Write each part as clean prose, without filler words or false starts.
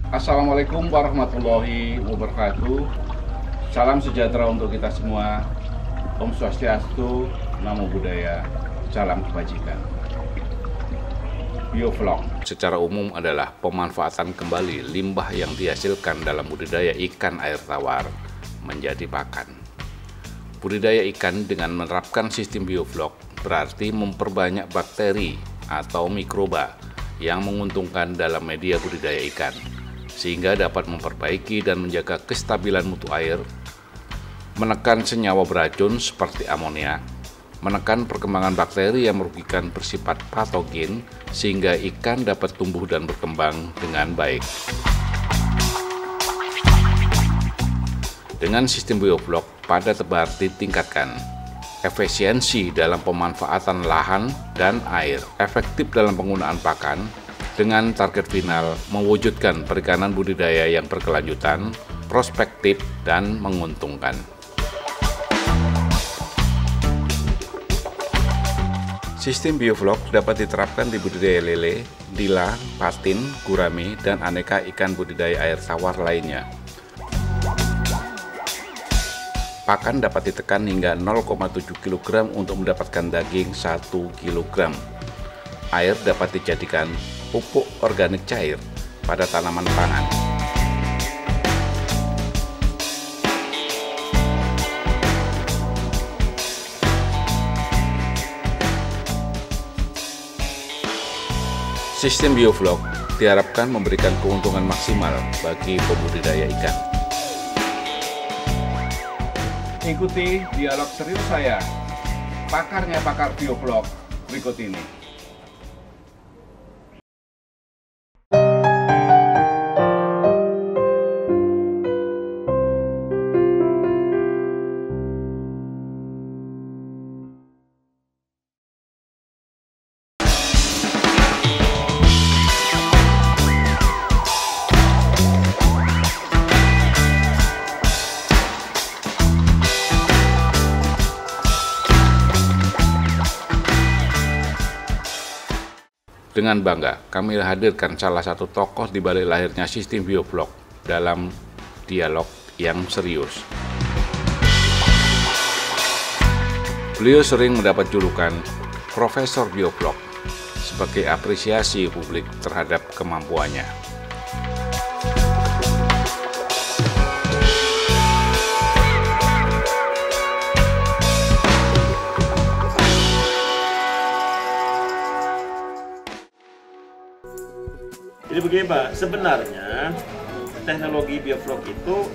Assalamualaikum warahmatullahi wabarakatuh. Salam sejahtera untuk kita semua. Om Swastiastu, Namo Buddhaya, salam kebajikan. Biovlog secara umum adalah pemanfaatan kembali limbah yang dihasilkan dalam budidaya ikan air tawar menjadi pakan. Budidaya ikan dengan menerapkan sistem biovlog berarti memperbanyak bakteri atau mikroba yang menguntungkan dalam media budidaya ikan, sehingga dapat memperbaiki dan menjaga kestabilan mutu air, menekan senyawa beracun seperti amonia, menekan perkembangan bakteri yang merugikan bersifat patogen, sehingga ikan dapat tumbuh dan berkembang dengan baik. Dengan sistem biovlog, pada tebar ditingkatkan. Efisiensi dalam pemanfaatan lahan dan air, efektif dalam penggunaan pakan, dengan target final mewujudkan perikanan budidaya yang berkelanjutan, prospektif, dan menguntungkan. Sistem biovlog dapat diterapkan di budidaya lele, nila, patin, gurame, dan aneka ikan budidaya air tawar lainnya. Pakan dapat ditekan hingga 0,7 kg untuk mendapatkan daging 1 kg. Air dapat dijadikan pupuk organik cair pada tanaman pangan. Sistem biovlog diharapkan memberikan keuntungan maksimal bagi pembudidaya ikan. Ikuti dialog serius saya, pakarnya pakar biovlog berikut ini. Dengan bangga, kami hadirkan salah satu tokoh di balik lahirnya sistem biovlog dalam dialog yang serius. Beliau sering mendapat julukan Profesor Biovlog sebagai apresiasi publik terhadap kemampuannya. Jadi begini Pak, sebenarnya teknologi biovlog itu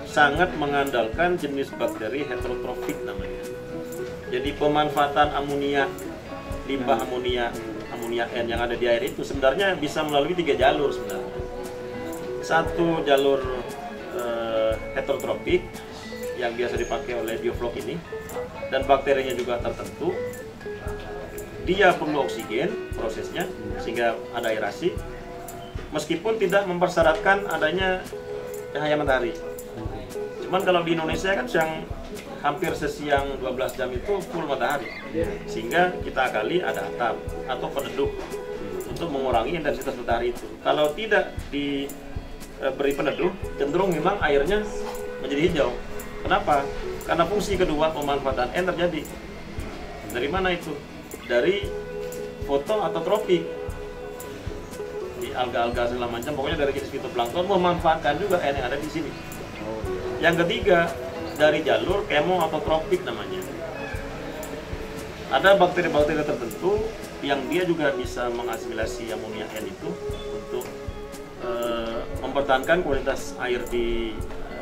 sangat mengandalkan jenis bakteri heterotrofik namanya. Jadi pemanfaatan amonia, limbah amonia N yang ada di air itu sebenarnya bisa melalui 3 jalur sebenarnya. Satu jalur heterotrofik yang biasa dipakai oleh biovlog ini, dan bakterinya juga tertentu. Dia perlu oksigen prosesnya sehingga ada aerasi, meskipun tidak mempersyaratkan adanya cahaya matahari. Cuman kalau di Indonesia kan siang hampir sesiang 12 jam itu full matahari, sehingga kita akali ada atap atau peneduh untuk mengurangi intensitas matahari itu. Kalau tidak diberi peneduh, cenderung memang airnya menjadi hijau. Kenapa? Karena fungsi kedua pemanfaatan N terjadi. Dari mana itu? Dari foto atau tropik. Di alga-alga segala macam, pokoknya dari jenis fitoplankton memanfaatkan juga air yang ada di sini. Yang ketiga, dari jalur kemo atau tropik namanya. Ada bakteri-bakteri tertentu yang dia juga bisa mengasimilasi amonia N itu untuk mempertahankan kualitas air di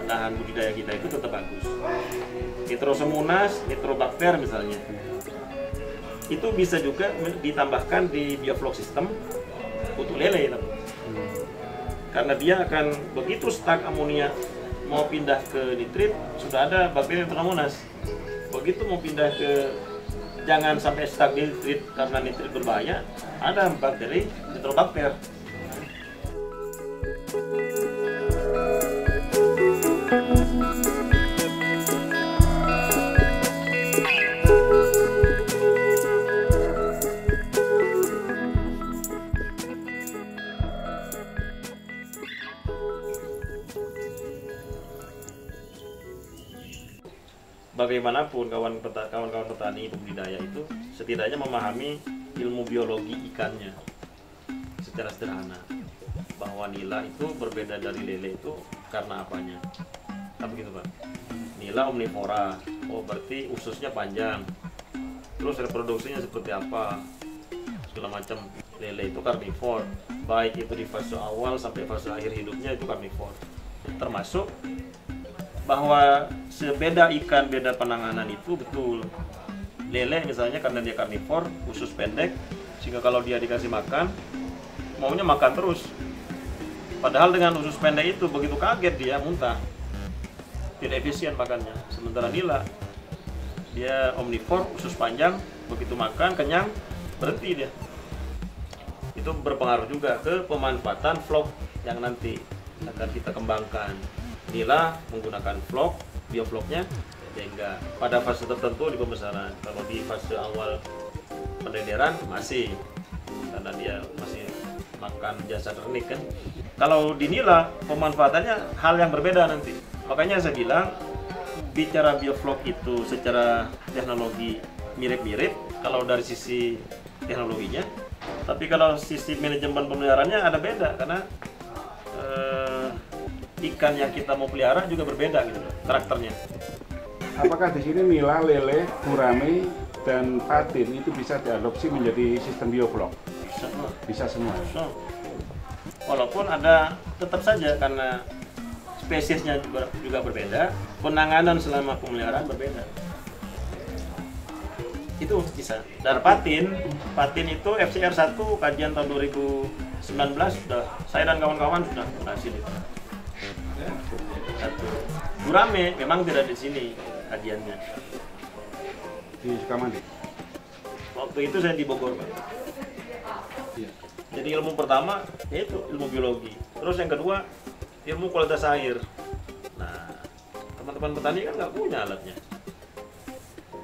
lahan budidaya kita itu tetap bagus. Nitrosomonas, nitrobakter misalnya, itu bisa juga ditambahkan di biovlog system untuk lele, karena dia akan begitu stuck amonia mau pindah ke nitrit, sudah ada bakteri Nitrosomonas. Begitu mau pindah ke jangan sampai stuck di nitrit karena nitrit berbahaya, ada bakteri nitrobakter. bagaimanapun kawan-kawan petani pembudidaya itu setidaknya memahami ilmu biologi ikannya secara sederhana, bahwa nila itu berbeda dari lele itu karena apanya. Tapi gitu Pak, nila omnivora, oh berarti ususnya panjang, terus reproduksinya seperti apa, segala macam. Lele itu karnivor, baik itu di fase awal sampai fase akhir hidupnya itu karnivor. Termasuk bahwa sebeda ikan beda penanganan itu betul. Lele misalnya karena dia karnivor, usus pendek, sehingga kalau dia dikasih makan maunya makan terus. Padahal dengan usus pendek itu begitu kaget dia muntah, tidak efisien makannya. Sementara nila dia omnivor, usus panjang, begitu makan kenyang berhenti dia. Itu berpengaruh juga ke pemanfaatan vlog yang nanti akan kita kembangkan. Nila menggunakan vlog, biovlognya, sehingga pada fase tertentu di pembesaran. Kalau di fase awal pendenderan masih, karena dia masih makan jasa ternik kan. Kalau di nila pemanfaatannya hal yang berbeda nanti. Makanya saya bilang bicara biovlog itu secara teknologi mirip-mirip kalau dari sisi teknologinya, tapi kalau sisi manajemen pemeliharaannya ada beda, karena ikan yang kita mau pelihara juga berbeda gitu karakternya. Apakah di sini nila, lele, gurame, dan patin itu bisa diadopsi menjadi sistem biovlog? Bisa semua. Walaupun ada tetap saja karena spesiesnya juga berbeda, penanganan selama pemeliharaan berbeda. Itu bisa. Dan patin itu FCR 1 kajian tahun 2019 sudah, saya dan kawan-kawan sudah berhasil itu. Satu. Gurame memang tidak di sini kajiannya. Di Sukamandi. Waktu itu saya di Bogor, Pak. Jadi ilmu pertama yaitu ilmu biologi. Terus yang kedua ilmu kualitas air. Nah, teman-teman petani kan nggak punya alatnya.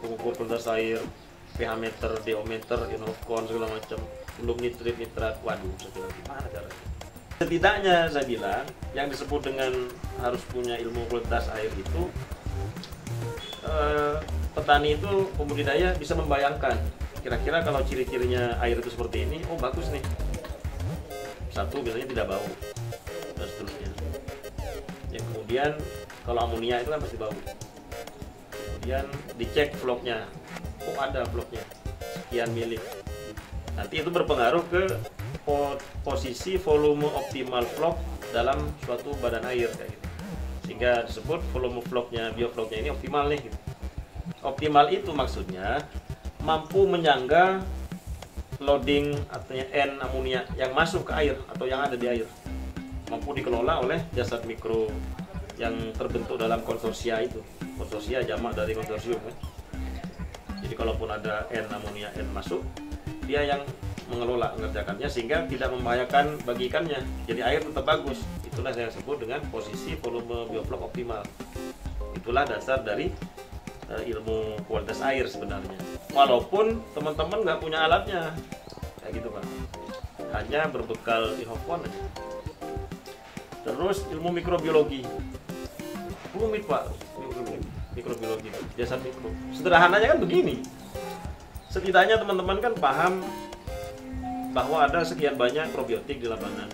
Pengukur kualitas air, pH meter, DO meter, Inofcon segala macam, untuk nitrit, nitrat, waduh, gimana caranya? Setidaknya saya bilang yang disebut dengan harus punya ilmu kualitas air itu petani itu pembudidaya bisa membayangkan kira-kira kalau ciri-cirinya air itu seperti ini, oh bagus nih. Satu biasanya tidak bau dan seterusnya. Yang kemudian kalau amonia itu kan pasti bau. Kemudian dicek vlognya, oh ada vlognya sekian mili. Nanti itu berpengaruh ke posisi volume optimal vlog dalam suatu badan air kayak gitu. Sehingga disebut volume vlognya, biovlognya ini optimal nih gitu. Optimal itu maksudnya mampu menyangga loading artinya N amonia yang masuk ke air atau yang ada di air, mampu dikelola oleh jasad mikro yang terbentuk dalam konsorsia itu. Konsorsia jamak dari konsorsium kan. Jadi kalaupun ada N amonia N masuk, dia yang mengelola, mengerjakannya sehingga tidak membahayakan bagi ikannya. Jadi air tetap bagus. Itulah yang saya sebut dengan posisi volume biovlog optimal. Itulah dasar dari ilmu kualitas air sebenarnya. Walaupun teman-teman nggak punya alatnya, kayak gitu Pak. Hanya berbekal Inofcon aja. Terus ilmu mikrobiologi. Rumit Pak, mikrobiologi, jasad mikro. Sederhananya kan begini. Setidaknya teman-teman kan paham bahwa ada sekian banyak probiotik di lapangan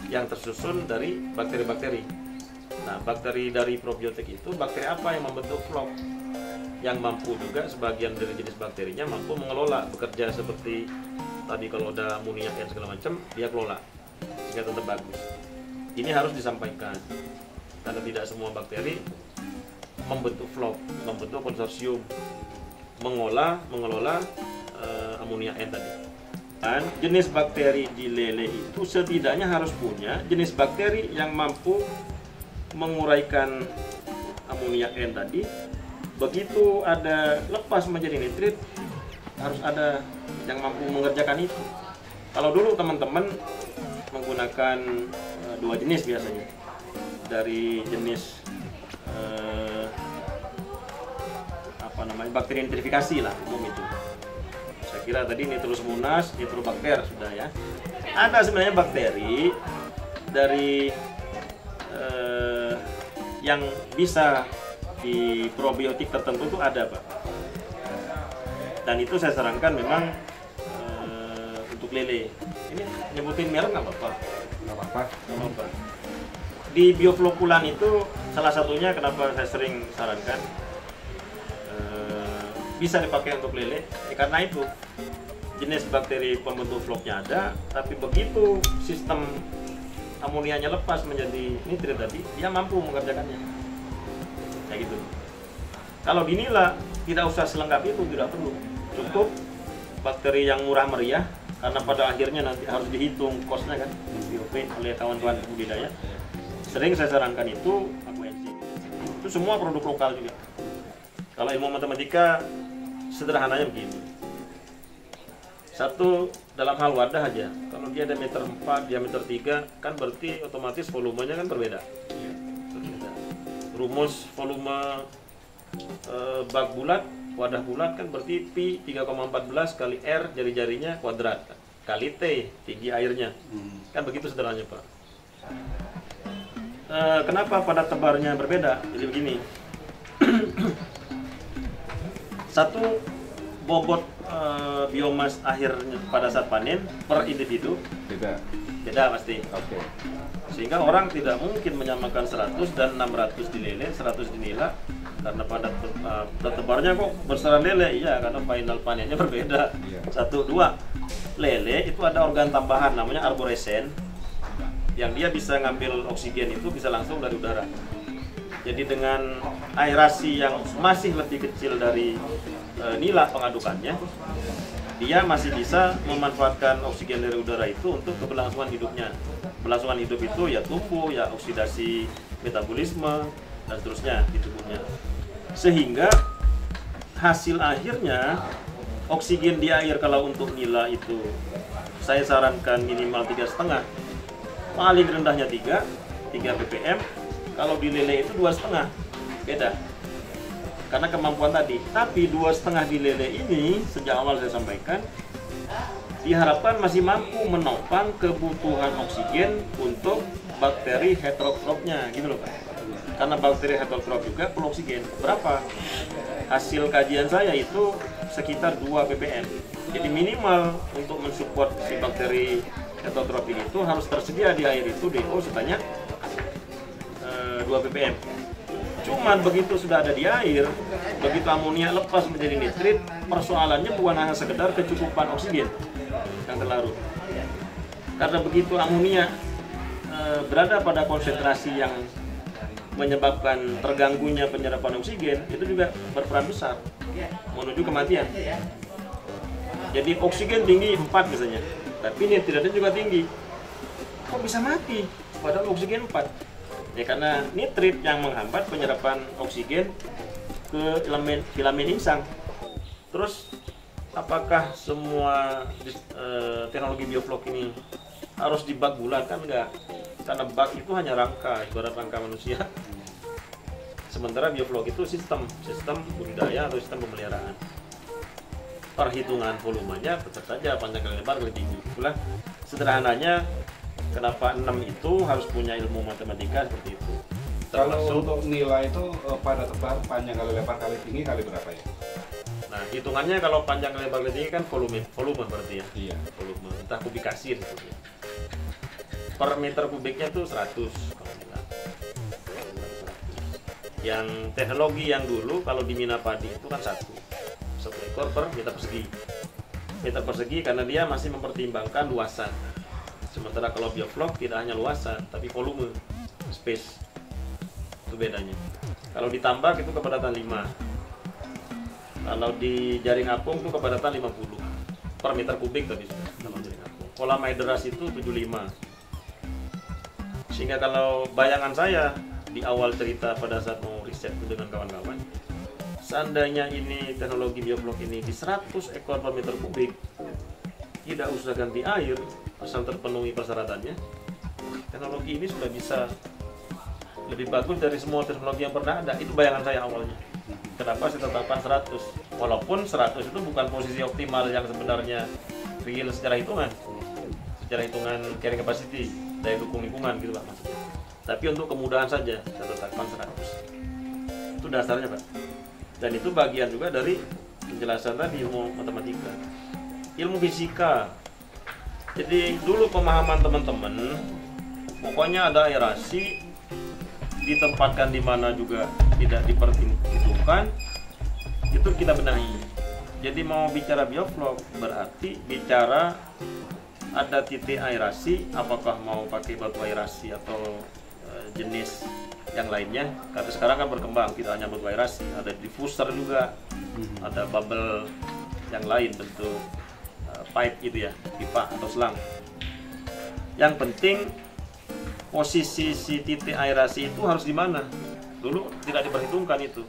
yang tersusun dari bakteri-bakteri. Nah, bakteri dari probiotik itu bakteri apa yang membentuk vlog? Yang mampu juga sebagian dari jenis bakterinya mampu mengelola, bekerja seperti tadi kalau ada amonia dan segala macam, dia kelola sehingga tetap bagus. Ini harus disampaikan karena tidak semua bakteri membentuk vlog, membentuk konsorsium, mengelola amonia N tadi. Dan jenis bakteri di lele itu setidaknya harus punya jenis bakteri yang mampu menguraikan amonia N tadi. Begitu ada lepas menjadi nitrit, harus ada yang mampu mengerjakan itu. Kalau dulu teman-teman menggunakan dua jenis biasanya, dari jenis bakteri nitrifikasi lah umum itu. Saya kira tadi Nitrosomonas, Nitrobakter sudah ya. Ada sebenarnya bakteri dari yang bisa di probiotik tertentu itu ada, Pak. Dan itu saya sarankan memang untuk lele. Ini nyebutin merek nggak apa-apa? Nggak apa-apa. Nggak apa-apa. Di bioflokulan itu salah satunya kenapa saya sering sarankan bisa dipakai untuk lele, karena itu jenis bakteri pembentuk vlognya ada, tapi begitu sistem amonianya lepas menjadi nitrit tadi, dia mampu mengerjakannya. Kayak gitu. Kalau di nila tidak usah selengkap itu, tidak perlu. Cukup bakteri yang murah meriah, karena pada akhirnya nanti harus dihitung kosnya kan, BOP oleh kawan-kawan budidaya. Sering saya sarankan itu Aquenzym. Itu semua produk lokal juga. Kalau ilmu matematika sederhananya begini. Satu, dalam hal wadah aja, kalau dia diameter 4, diameter 3, kan berarti otomatis volumenya kan berbeda. Rumus volume bak bulat, wadah bulat kan berarti Pi 3,14 kali R jari-jarinya kuadrat, kali T tinggi airnya. Kan begitu sederhananya, Pak. Kenapa pada tebarnya berbeda? Jadi begini. Satu, bobot biomas akhirnya pada saat panen per individu beda pasti. Oke. Sehingga orang tidak mungkin menyamakan 100 dan 600 di lele, 100 di nila, karena pada tebarnya kok besaran lele. Iya, karena final panennya berbeda. Iya. Satu, dua, lele itu ada organ tambahan namanya arboresen, yang dia bisa ngambil oksigen itu bisa langsung dari udara. Jadi dengan aerasi yang masih lebih kecil dari nila pengadukannya, dia masih bisa memanfaatkan oksigen dari udara itu untuk keberlangsungan hidupnya. Kelangsungan hidup itu ya tumbuh, ya oksidasi metabolisme, dan seterusnya di tubuhnya. Sehingga hasil akhirnya oksigen di air kalau untuk nila itu saya sarankan minimal 3,5, paling rendahnya 3 ppm. Kalau di lele itu 2,5, beda karena kemampuan tadi. Tapi 2,5 di lele ini sejak awal saya sampaikan diharapkan masih mampu menopang kebutuhan oksigen untuk bakteri heterotropnya, gitu loh Pak. Karena bakteri heterotrop juga perlu oksigen. Berapa? Hasil kajian saya itu sekitar 2 ppm. Jadi minimal untuk mensupport si bakteri heterotropik itu harus tersedia di air itu DO sebanyak 2 ppm. Cuman begitu sudah ada di air, begitu amonia lepas menjadi nitrit, persoalannya bukan hanya sekedar kecukupan oksigen yang terlarut. Karena begitu amonia berada pada konsentrasi yang menyebabkan terganggunya penyerapan oksigen, itu juga berperan besar menuju kematian. Jadi oksigen tinggi 4 misalnya, tapi nitritnya juga tinggi. Kok bisa mati? Padahal oksigen 4. Ya karena nitrit yang menghambat penyerapan oksigen ke filamen insang. Terus apakah semua teknologi bioflok ini harus di bak bulat? Kan enggak. Karena bak itu hanya rangka, ibarat rangka manusia. Sementara bioflok itu sistem budidaya atau sistem pemeliharaan. Perhitungan volumenya tetap saja panjang kali lebar kali tinggi. Itulah sederhananya kenapa 6 itu harus punya ilmu matematika seperti itu. Kalau untuk nilai itu pada tebar panjang kali lebar kali tinggi kali berapa ya? Nah, hitungannya kalau panjang kali lebar kali tinggi kan volume berarti ya. Iya. Volume, entah kubikasi sebetulnya. Per meter kubiknya tuh 100 kalau nilai. Yang teknologi yang dulu kalau di mina padi itu kan 1 ekor per meter persegi. Meter persegi karena dia masih mempertimbangkan luasan. Sementara kalau bioflok tidak hanya luasan, tapi volume, space. Itu bedanya. Kalau ditambak itu kepadatan 5. Kalau di jaring apung itu kepadatan 50 per meter kubik tadi sudah dalam jaring apung. Polamide deras itu 75. Sehingga kalau bayangan saya di awal cerita pada saat mau riset itu dengan kawan-kawan, seandainya ini teknologi bioflok ini di 100 ekor per meter kubik, tidak usah ganti air, asal terpenuhi persyaratannya, teknologi ini sudah bisa lebih bagus dari semua teknologi yang pernah ada. Itu bayangan saya awalnya. Kenapa saya tetapkan 100? Walaupun 100 itu bukan posisi optimal yang sebenarnya real secara hitungan carrying capacity, daya dukung lingkungan gitu Pak maksudnya. Tapi untuk kemudahan saja saya tetapkan 100. Itu dasarnya, Pak. Dan itu bagian juga dari penjelasan tadi ilmu matematika, ilmu fisika. Jadi dulu pemahaman teman-teman, pokoknya ada aerasi, ditempatkan di mana juga tidak diperhitungkan, itu kita benahi. Jadi mau bicara bioflok berarti bicara ada titik aerasi, apakah mau pakai batu aerasi atau jenis yang lainnya. Karena sekarang kan berkembang, tidak hanya batu aerasi, ada diffuser juga, ada bubble yang lain bentuk pipe gitu ya, pipa atau selang. Yang penting posisi si titik aerasi itu harus di mana. Dulu tidak diperhitungkan itu.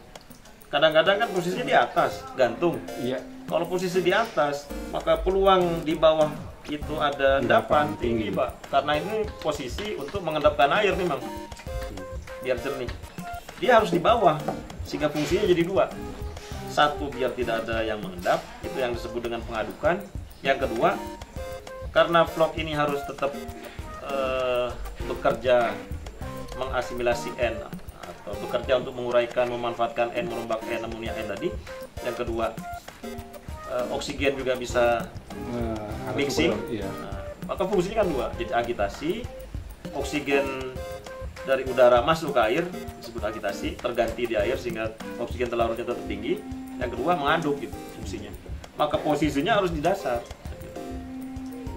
Kadang-kadang kan posisinya di atas, gantung. Iya. Kalau posisi di atas, maka peluang di bawah itu ada endapan tinggi, Pak. Karena ini posisi untuk mengendapkan air memang, biar jernih. Dia harus di bawah, sehingga fungsinya jadi dua. Satu, biar tidak ada yang mengendap, itu yang disebut dengan pengadukan. Yang kedua, karena vlog ini harus tetap bekerja mengasimilasi N, atau bekerja untuk menguraikan, memanfaatkan N, merombak N, amonia N tadi. Yang kedua, oksigen juga bisa mixing. Nah, maka fungsinya kan dua, jadi agitasi, oksigen dari udara masuk ke air disebut agitasi, terganti di air sehingga oksigen larutnya tetap tinggi. Yang kedua, mengaduk gitu fungsinya. Maka posisinya harus di dasar.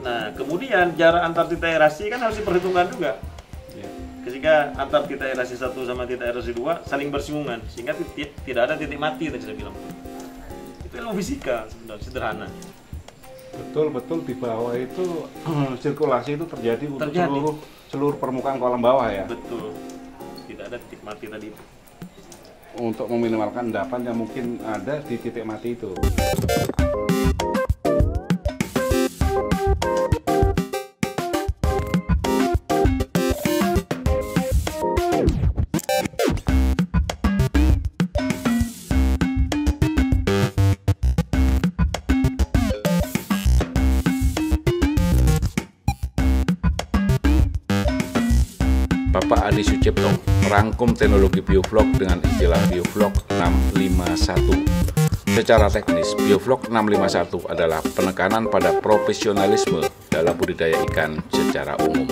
Nah, kemudian jarak antar titik aerasi kan harus diperhitungkan juga. Sehingga antar titik aerasi 1 sama titik aerasi 2 saling bersinggungan, sehingga tidak ada titik mati tadi saya bilang. Itu ilmu fisika sebenarnya, sederhana. Betul-betul di bawah itu sirkulasi itu terjadi untuk seluruh permukaan kolam bawah ya. Betul. Tidak ada titik mati tadi itu. Untuk meminimalkan endapan yang mungkin ada di titik mati itu. Bapak Adi Sucipto merangkum teknologi bioflok dengan istilah bioflok 651. Secara teknis, bioflok 651 adalah penekanan pada profesionalisme dalam budidaya ikan secara umum.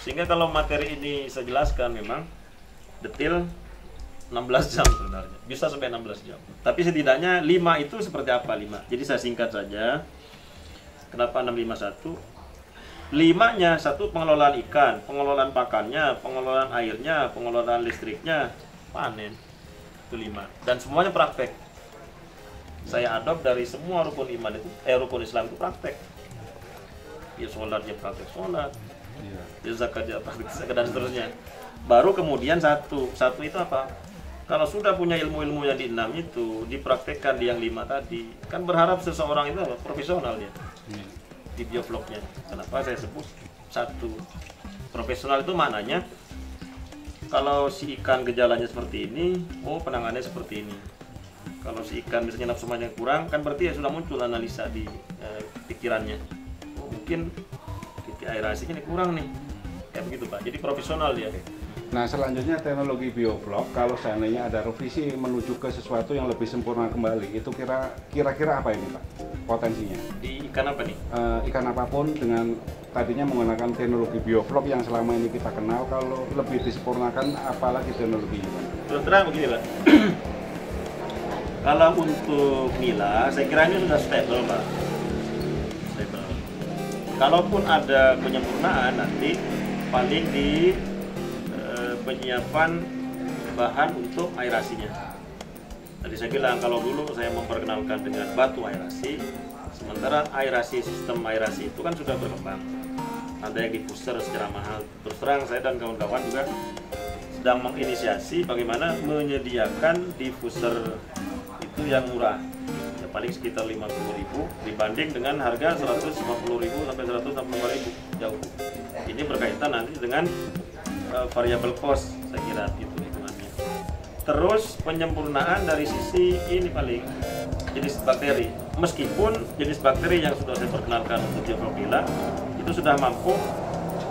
Sehingga kalau materi ini saya jelaskan memang detail 16 jam sebenarnya. Bisa sampai 16 jam. Tapi setidaknya 5 itu seperti apa 5? Jadi saya singkat saja. Kenapa 651? 5-nya satu pengelolaan ikan, pengelolaan pakannya, pengelolaan airnya, pengelolaan listriknya, panen. Itu 5. Dan semuanya praktek. Saya adopt dari semua rukun iman itu, rukun Islam itu praktek. Ya sholatnya praktek sholat. Ya zakat ya praktek zakat dan seterusnya. Baru kemudian satu itu apa? Kalau sudah punya ilmu-ilmu yang di 6 itu dipraktekkan di yang 5 tadi, kan berharap seseorang itu apa? Profesional dia di biofloknya. Kenapa saya sebut satu profesional itu maknanya kalau si ikan gejalanya seperti ini, oh penanganannya seperti ini. Kalau si ikan misalnya nafsu makannya kurang, kan berarti ya sudah muncul analisa di pikirannya. Oh mungkin aerasinya ini kurang nih, kayak begitu Pak. Jadi profesional dia. Nah selanjutnya teknologi bioflok, kalau seandainya ada revisi menuju ke sesuatu yang lebih sempurna kembali, itu kira-kira apa ini Pak potensinya? Di ikan apa nih? Ikan apapun dengan tadinya menggunakan teknologi bioflok yang selama ini kita kenal, kalau lebih disempurnakan apalagi teknologinya Pak? Terus terang begini Pak. Kalau untuk nila, saya kira ini sudah stable Pak. Kalaupun ada penyempurnaan nanti paling di penyiapan bahan untuk aerasinya. Tadi saya bilang kalau dulu saya memperkenalkan dengan batu aerasi, sementara sistem aerasi itu kan sudah berkembang. Ada yang diffuser secara mahal. Terus terang saya dan kawan-kawan juga sedang menginisiasi bagaimana menyediakan diffuser itu yang murah. Paling sekitar 50.000 dibanding dengan harga 150.000 sampai 165.000 jauh. Ini berkaitan nanti dengan variable cost saya kira itu. Terus penyempurnaan dari sisi ini paling jenis bakteri. Meskipun jenis bakteri yang sudah saya perkenalkan untuk Geoflogilla itu sudah mampu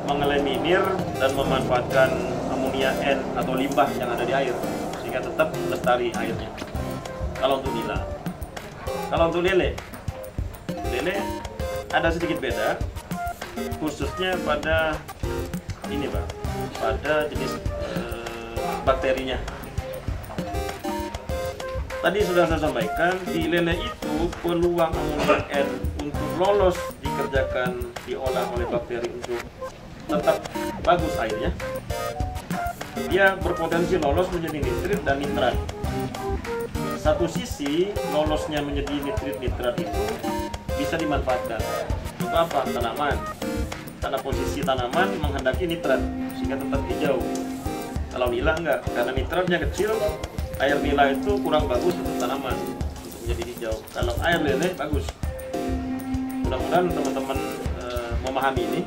mengeliminir dan memanfaatkan amonia N atau limbah yang ada di air sehingga tetap lestari airnya. Kalau untuk nila. Kalau untuk lele ada sedikit beda, khususnya pada ini Pak, pada jenis bakterinya. Tadi sudah saya sampaikan, di lele itu peluang amonia N untuk lolos dikerjakan diolah oleh bakteri untuk tetap bagus airnya, dia berpotensi lolos menjadi nitrit dan nitrat. Satu sisi lolosnya menjadi nitrit-nitrat itu bisa dimanfaatkan untuk apa? Tanaman, karena posisi tanaman menghendaki nitrat sehingga tetap hijau. Kalau nila enggak, karena nitratnya kecil, air nila itu kurang bagus untuk tanaman untuk menjadi hijau. Kalau air lele bagus. Mudah-mudahan teman-teman memahami ini,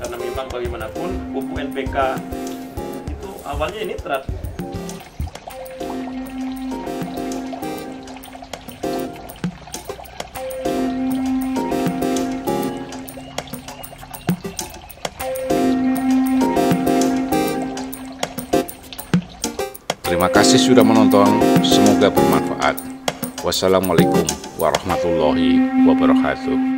karena memang bagaimanapun pupuk NPK itu awalnya nitrat. Terima kasih sudah menonton, semoga bermanfaat. Wassalamualaikum warahmatullahi wabarakatuh.